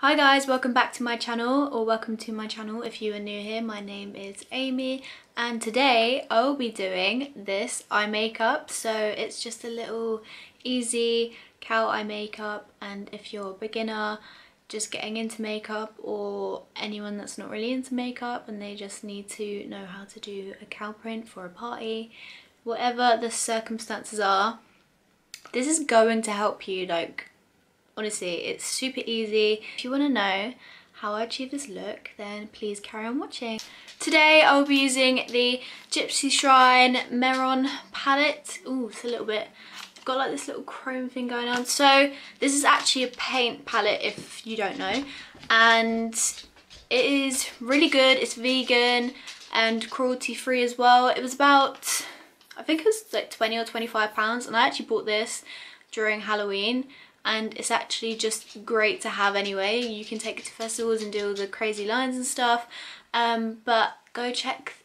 Hi guys, welcome back to my channel, or welcome to my channel if you are new here. My name is Amy and today I'll be doing this eye makeup. So it's just a little easy cow eye makeup, and if you're a beginner just getting into makeup, or anyone that's not really into makeup and they just need to know how to do a cow print for a party, whatever the circumstances are, this is going to help you. Like, honestly, it's super easy. If you want to know how I achieve this look, then please carry on watching. Today I'll be using the Gypsy Shrine Mehron palette. Ooh, it's a little bit, got like this little chrome thing going on. So this is actually a paint palette if you don't know, and it is really good. It's vegan and cruelty free as well. It was about, I think it was like 20 or 25 pounds, and I actually bought this during Halloween. And it's actually just great to have anyway. You can take it to festivals and do all the crazy lines and stuff. But go check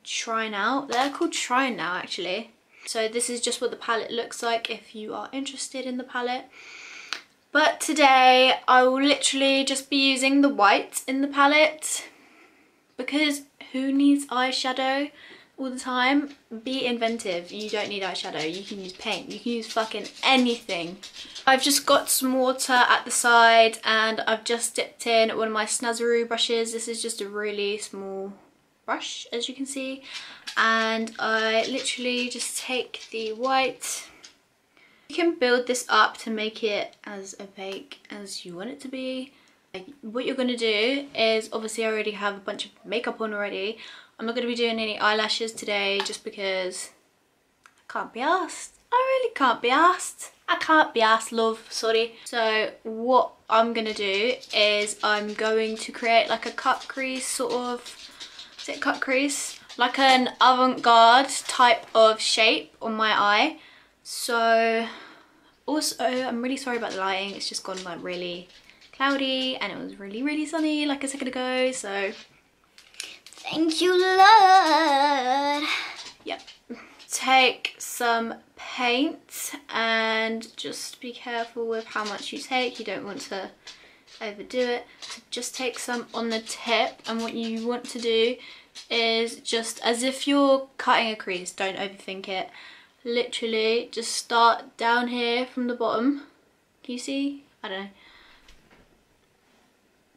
Shrine out. They're called Shrine now actually. So this is just what the palette looks like if you are interested in the palette. But today I will literally just be using the white in the palette, because who needs eyeshadow all the time? Be inventive. You don't need eyeshadow. You can use paint. You can use fucking anything. I've just got some water at the side and I've just dipped in one of my Snazzaroo brushes. This is just a really small brush, as you can see, and I literally just take the white. You can build this up to make it as opaque as you want it to be. What you're going to do is, obviously I already have a bunch of makeup on already. I'm not going to be doing any eyelashes today just because I can't be asked. I really can't be asked. I can't be asked, love, sorry. So what I'm going to do is I'm going to create like a cut crease sort of, is it cut crease? Like an avant-garde type of shape on my eye. So also, I'm really sorry about the lighting. It's just gone like really cloudy and it was really sunny like a second ago, so thank you, Lord. Yep. Take some paint and just be careful with how much you take. You don't want to overdo it. So just take some on the tip, and what you want to do is just as if you're cutting a crease, don't overthink it. Literally just start down here from the bottom. Can you see? I don't know.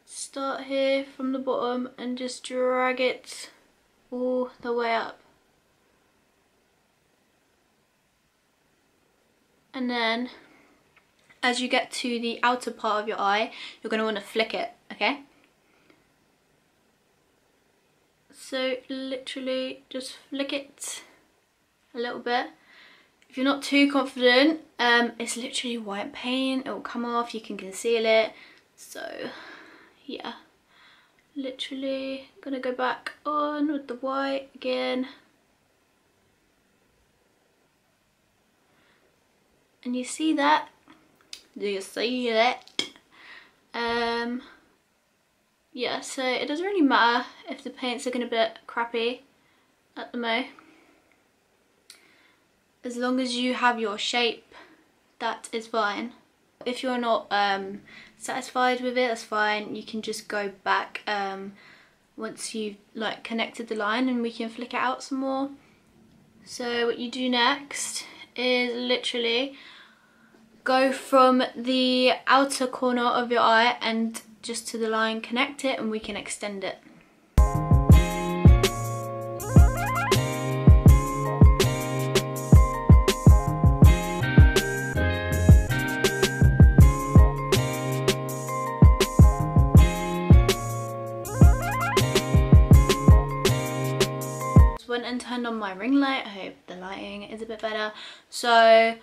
Start here from the bottom and just drag it all the way up. And then as you get to the outer part of your eye, you're going to want to flick it, okay? So literally just flick it a little bit. If you're not too confident, it's literally white paint. It will come off, you can conceal it. So yeah, literally gonna go back on with the white again. And you see that? Do you see that? Yeah, so it doesn't really matter if the paint's looking a bit crappy at the moment. As long as you have your shape, that is fine. If you're not satisfied with it, that's fine. You can just go back once you've like connected the line, and we can flick it out some more. So what you do next is literally go from the outer corner of your eye and just to the line, connect it, and we can extend it. Went and turned on my ring light. I hope the lighting is a bit better. So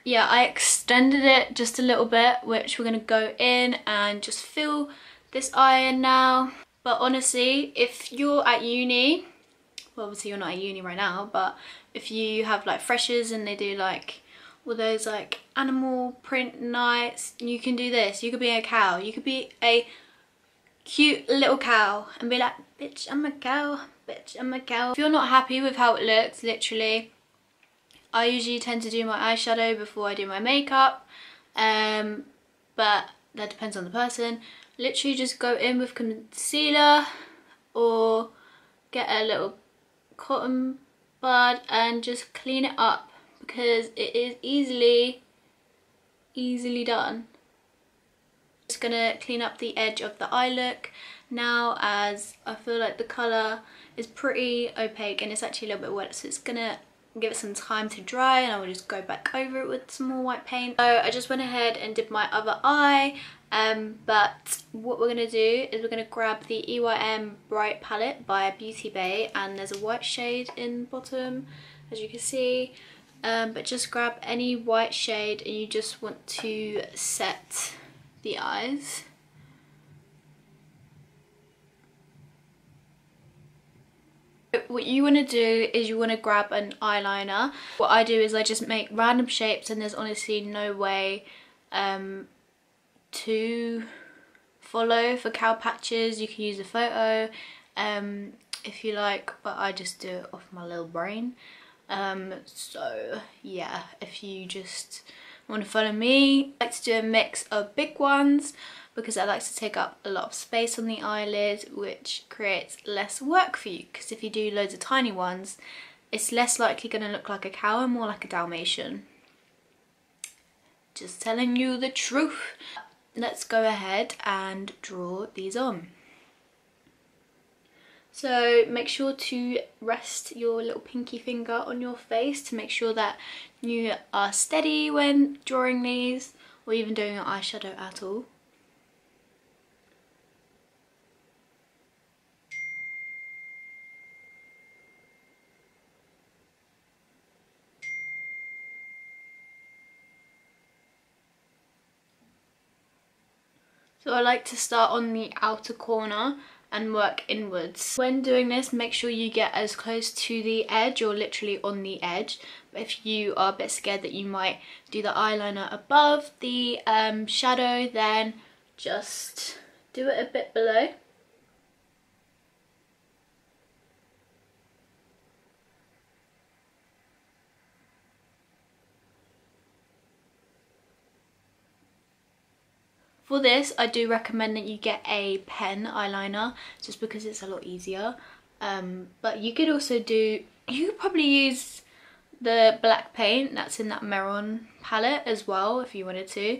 yeah, I extended it just a little bit, which we're gonna go in and just fill this eye in now. But honestly, if you're at uni, well obviously you're not at uni right now, but if you have like freshers and they do like all those like animal print nights, you can do this. You could be a cow. You could be a cute little cow and be like, bitch, I'm a cow, bitch, I'm a cow. If you're not happy with how it looks, literally, I usually tend to do my eyeshadow before I do my makeup, but that depends on the person. Literally just go in with concealer or get a little cotton bud and just clean it up, because it is easily done. Just gonna clean up the edge of the eye look now, as I feel like the colour is pretty opaque and it's actually a little bit wet, so it's gonna give it some time to dry, and I will just go back over it with some more white paint. So I just went ahead and did my other eye, but what we're gonna do is we're gonna grab the EYM Bright palette by Beautybay, and there's a white shade in the bottom, as you can see. But just grab any white shade and you just want to set the eyes. What you want to do is you want to grab an eyeliner. What I do is I just make random shapes, and there's honestly no way to follow for cow patches. You can use a photo if you like, but I just do it off my little brain. So yeah, if you just want to follow me, I like to do a mix of big ones because I like to take up a lot of space on the eyelid, which creates less work for you, because if you do loads of tiny ones, it's less likely going to look like a cow and more like a Dalmatian. Just telling you the truth. Let's go ahead and draw these on. So make sure to rest your little pinky finger on your face to make sure that you are steady when drawing these, or even doing your eyeshadow at all. So I like to start on the outer corner and work inwards. When doing this, make sure you get as close to the edge or literally on the edge. But if you are a bit scared that you might do the eyeliner above the shadow, then just do it a bit below. For this, I do recommend that you get a pen eyeliner, just because it's a lot easier. But you could also do, you could probably use the black paint that's in that Mehron palette as well if you wanted to,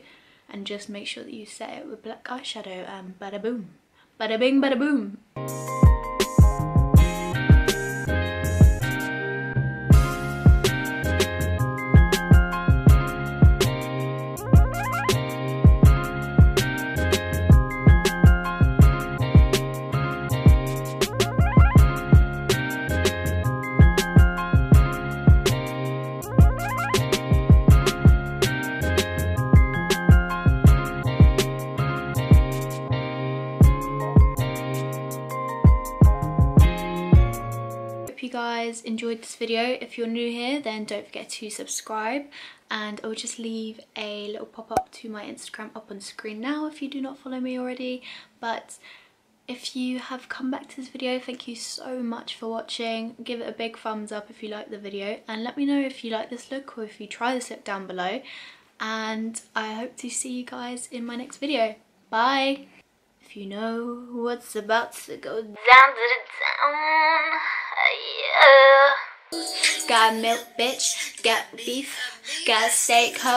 and just make sure that you set it with black eyeshadow, and bada boom, bada bing, bada boom. You guys enjoyed this video. If you're new here, then don't forget to subscribe, and I'll just leave a little pop-up to my Instagram up on the screen now if you do not follow me already. But if you have come back to this video, thank you so much for watching. Give it a big thumbs up if you like the video, and let me know if you like this look or if you try this look down below, and I hope to see you guys in my next video. Bye! If you know what's about to go down to the town, yeah. Got milk, bitch, got beef, got steak, ho.